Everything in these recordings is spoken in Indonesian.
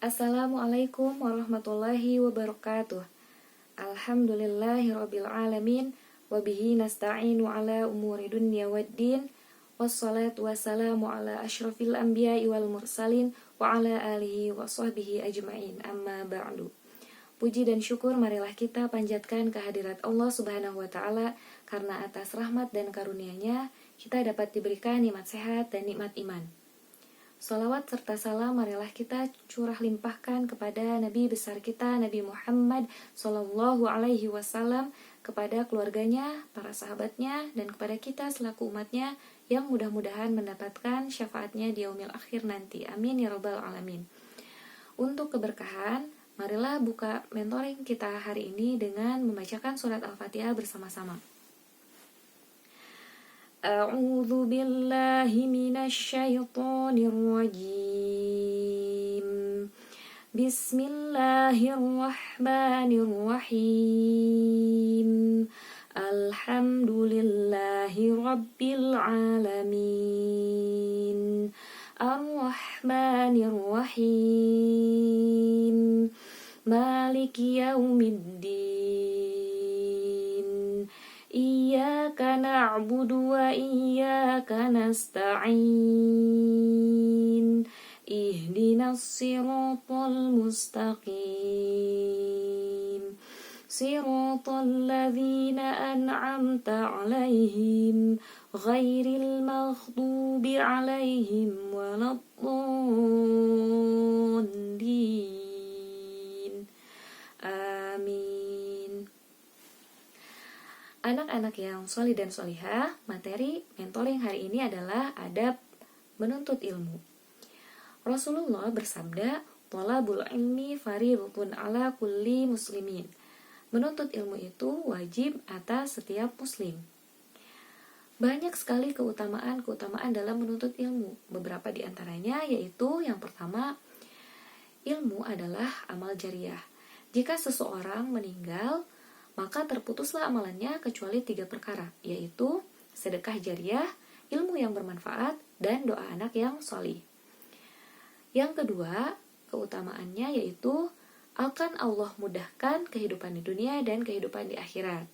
Assalamualaikum warahmatullahi wabarakatuh. Alhamdulillahirabbil alamin wa bihi nasta'inu ala umuri dunya waddin. Wassalatu wassalamu ala asyrafil anbiya'i wal mursalin wa ala alihi wa sahbihi ajma'in. Amma ba'du. Puji dan syukur marilah kita panjatkan kehadirat Allah Subhanahu wa taala karena atas rahmat dan karunia-Nya kita dapat diberikan nikmat sehat dan nikmat iman. Salawat serta salam marilah kita curah limpahkan kepada Nabi besar kita Nabi Muhammad Sallallahu Alaihi Wasallam, kepada keluarganya, para sahabatnya, dan kepada kita selaku umatnya yang mudah-mudahan mendapatkan syafaatnya di yaumil akhir nanti. Amin ya rabbal alamin. Untuk keberkahan, marilah buka mentoring kita hari ini dengan membacakan surat Al-Fatihah bersama-sama. A'udzu billahi minasy syaithanir rajim. Bismillahirrahmanirrahim. Alhamdulillahi rabbil alamin. Ar-Rahmanir-Rahim. Maliki yaumiddin. Iyyaka na'budu wa iyyaka nasta'in. Ihdinas siratal mustaqim. Siratal ladzina an'amta 'alaihim ghairil maghdubi 'alaihim waladdallin. Amin. Anak-anak yang sholih dan sholihah, materi mentoring hari ini adalah adab menuntut ilmu. Rasulullah bersabda, "Thalabul ilmi fardhun 'ala kulli muslimin." Menuntut ilmu itu wajib atas setiap muslim. Banyak sekali keutamaan dalam menuntut ilmu. Beberapa di antaranya yaitu yang pertama, ilmu adalah amal jariyah. Jika seseorang meninggal, maka terputuslah amalannya kecuali 3 perkara, yaitu sedekah jariyah, ilmu yang bermanfaat, dan doa anak yang sholih. Yang kedua, keutamaannya yaitu akan Allah mudahkan kehidupan di dunia dan kehidupan di akhirat.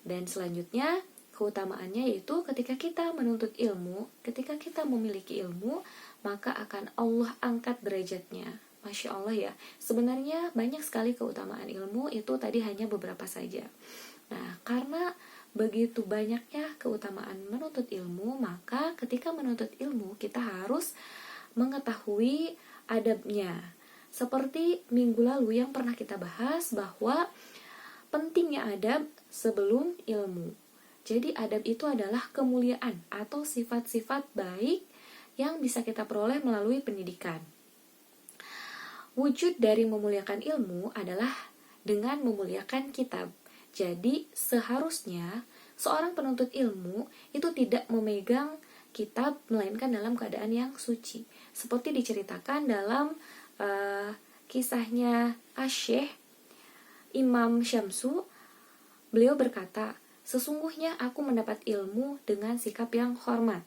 Dan selanjutnya, keutamaannya yaitu ketika kita menuntut ilmu, ketika kita memiliki ilmu, maka akan Allah angkat derajatnya. Masya Allah ya, sebenarnya banyak sekali keutamaan ilmu, itu tadi hanya beberapa saja. Nah, karena begitu banyaknya keutamaan menuntut ilmu, maka ketika menuntut ilmu kita harus mengetahui adabnya. Seperti minggu lalu yang pernah kita bahas bahwa pentingnya adab sebelum ilmu. Jadi adab itu adalah kemuliaan atau sifat-sifat baik yang bisa kita peroleh melalui pendidikan. Wujud dari memuliakan ilmu adalah dengan memuliakan kitab. Jadi seharusnya seorang penuntut ilmu itu tidak memegang kitab melainkan dalam keadaan yang suci. Seperti diceritakan dalam kisahnya Asy-Syaikh Imam Syamsu, beliau berkata, "Sesungguhnya aku mendapat ilmu dengan sikap yang hormat,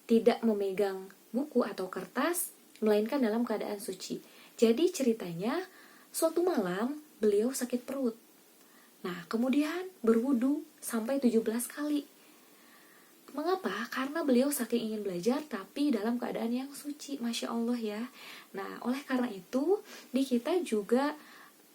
tidak memegang buku atau kertas, melainkan dalam keadaan suci." Jadi ceritanya, suatu malam beliau sakit perut. Nah, kemudian berwudu sampai 17 kali. Mengapa? Karena beliau saking ingin belajar tapi dalam keadaan yang suci. Masya Allah ya. Nah, oleh karena itu di kita juga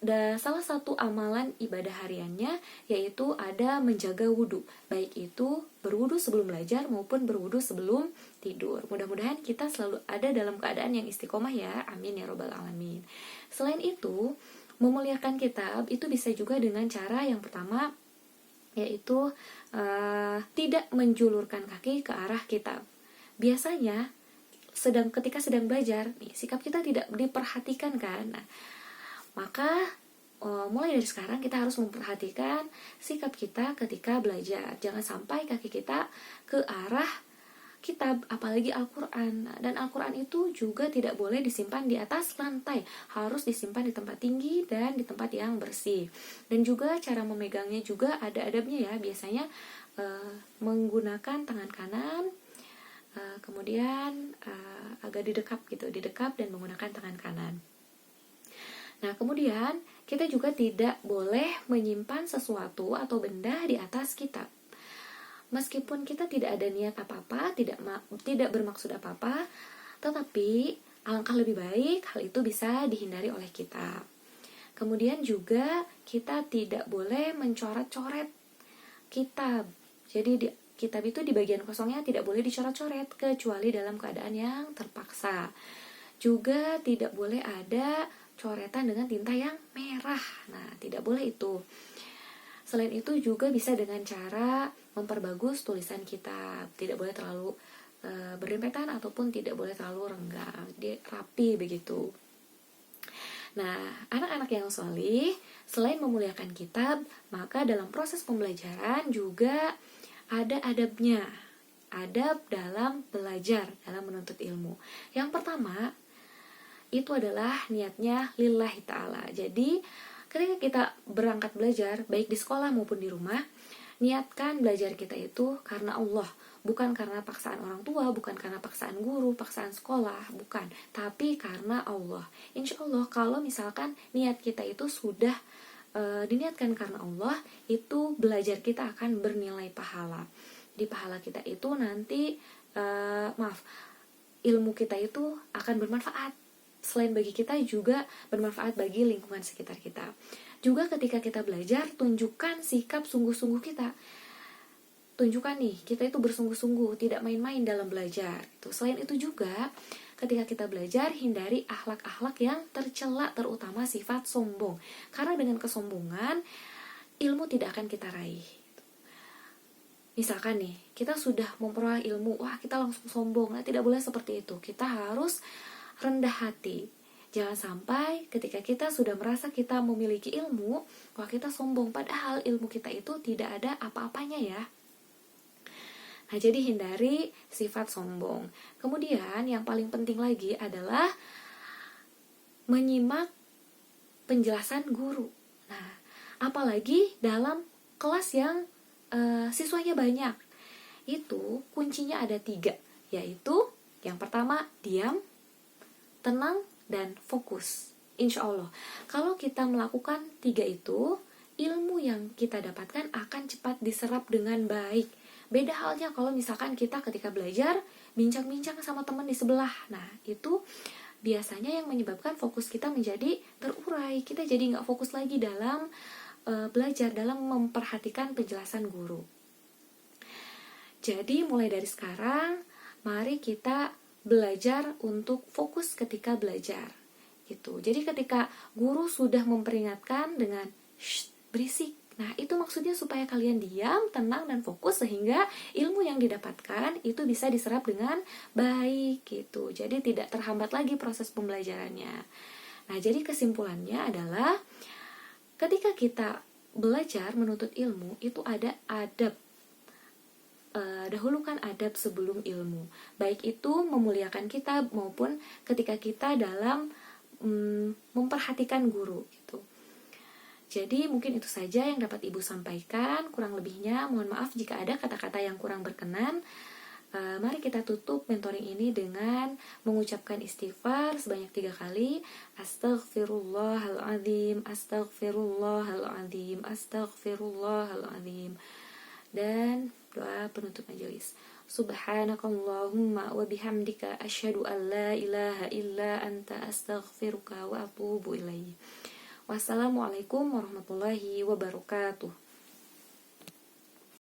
ada salah satu amalan ibadah hariannya, yaitu ada menjaga wudhu, baik itu berwudhu sebelum belajar maupun berwudhu sebelum tidur. Mudah-mudahan kita selalu ada dalam keadaan yang istiqomah ya. Amin ya rabbal alamin. Selain itu, memuliakan kitab itu bisa juga dengan cara yang pertama, yaitu tidak menjulurkan kaki ke arah kitab. Biasanya ketika sedang belajar nih, sikap kita tidak diperhatikan kan. Nah, maka mulai dari sekarang kita harus memperhatikan sikap kita ketika belajar. Jangan sampai kaki kita ke arah kitab, apalagi Al-Quran. Dan Al-Quran itu juga tidak boleh disimpan di atas lantai, harus disimpan di tempat tinggi dan di tempat yang bersih. Dan juga cara memegangnya juga ada adabnya ya. Biasanya menggunakan tangan kanan kemudian agak didekap dan menggunakan tangan kanan. Nah, kemudian kita juga tidak boleh menyimpan sesuatu atau benda di atas kitab. Meskipun kita tidak ada niat apa-apa, tidak bermaksud apa-apa, tetapi alangkah lebih baik hal itu bisa dihindari oleh kita. Kemudian juga kita tidak boleh mencoret-coret kitab. Jadi kitab itu di bagian kosongnya tidak boleh dicoret-coret kecuali dalam keadaan yang terpaksa. Juga tidak boleh ada coretan dengan tinta yang merah. Nah, tidak boleh itu. Selain itu juga bisa dengan cara memperbagus tulisan kitab. Tidak boleh terlalu berdempetan ataupun tidak boleh terlalu renggang. Dia rapi begitu. Nah, anak-anak yang sholih, selain memuliakan kitab, maka dalam proses pembelajaran juga ada adabnya. Adab dalam belajar, dalam menuntut ilmu. Yang pertama, itu adalah niatnya lillahi ta'ala. Jadi, ketika kita berangkat belajar, baik di sekolah maupun di rumah, niatkan belajar kita itu karena Allah. Bukan karena paksaan orang tua, bukan karena paksaan guru, paksaan sekolah, bukan. Tapi karena Allah. Insya Allah kalau misalkan niat kita itu sudah diniatkan karena Allah, itu belajar kita akan bernilai pahala. Di pahala kita itu nanti, ilmu kita itu akan bermanfaat. Selain bagi kita juga bermanfaat bagi lingkungan sekitar kita. Juga ketika kita belajar, tunjukkan sikap sungguh-sungguh kita. Tunjukkan nih, kita itu bersungguh-sungguh, tidak main-main dalam belajar. Selain itu juga, ketika kita belajar, hindari akhlak-akhlak yang tercela, terutama sifat sombong. Karena dengan kesombongan, ilmu tidak akan kita raih. Misalkan nih, kita sudah memperoleh ilmu, wah kita langsung sombong. Nah, tidak boleh seperti itu. Kita harus rendah hati. Jangan sampai ketika kita sudah merasa kita memiliki ilmu, wah kita sombong. Padahal ilmu kita itu tidak ada apa-apanya ya. Nah, jadi hindari sifat sombong. Kemudian yang paling penting lagi adalah menyimak penjelasan guru. Nah, apalagi dalam kelas yang siswanya banyak. Itu kuncinya ada 3, yaitu yang pertama diam, tenang, dan fokus. Insya Allah, kalau kita melakukan 3 itu, ilmu yang kita dapatkan akan cepat diserap dengan baik. Beda halnya kalau misalkan kita ketika belajar bincang-bincang sama teman di sebelah. Nah, itu biasanya yang menyebabkan fokus kita menjadi terurai. Kita jadi nggak fokus lagi dalam belajar, dalam memperhatikan penjelasan guru. Jadi mulai dari sekarang, mari kita belajar untuk fokus ketika belajar. Gitu. Jadi ketika guru sudah memperingatkan dengan berisik. Nah, itu maksudnya supaya kalian diam, tenang, dan fokus sehingga ilmu yang didapatkan itu bisa diserap dengan baik gitu. Jadi tidak terhambat lagi proses pembelajarannya. Nah, jadi kesimpulannya adalah ketika kita belajar menuntut ilmu itu ada adab. Dahulukan adab sebelum ilmu. Baik itu memuliakan kitab maupun ketika kita dalam memperhatikan guru gitu. Jadi mungkin itu saja yang dapat Ibu sampaikan. Kurang lebihnya mohon maaf jika ada kata-kata yang kurang berkenan. Mari kita tutup mentoring ini dengan mengucapkan istighfar sebanyak 3 kali. Astaghfirullahaladzim, astaghfirullahaladzim, astaghfirullahaladzim. Dan doa penutup majelis. Subhanakallahumma wa bihamdika asyhadu an la ilaha illa anta astaghfiruka wa atubu ilaik. Wassalamualaikum warahmatullahi wabarakatuh.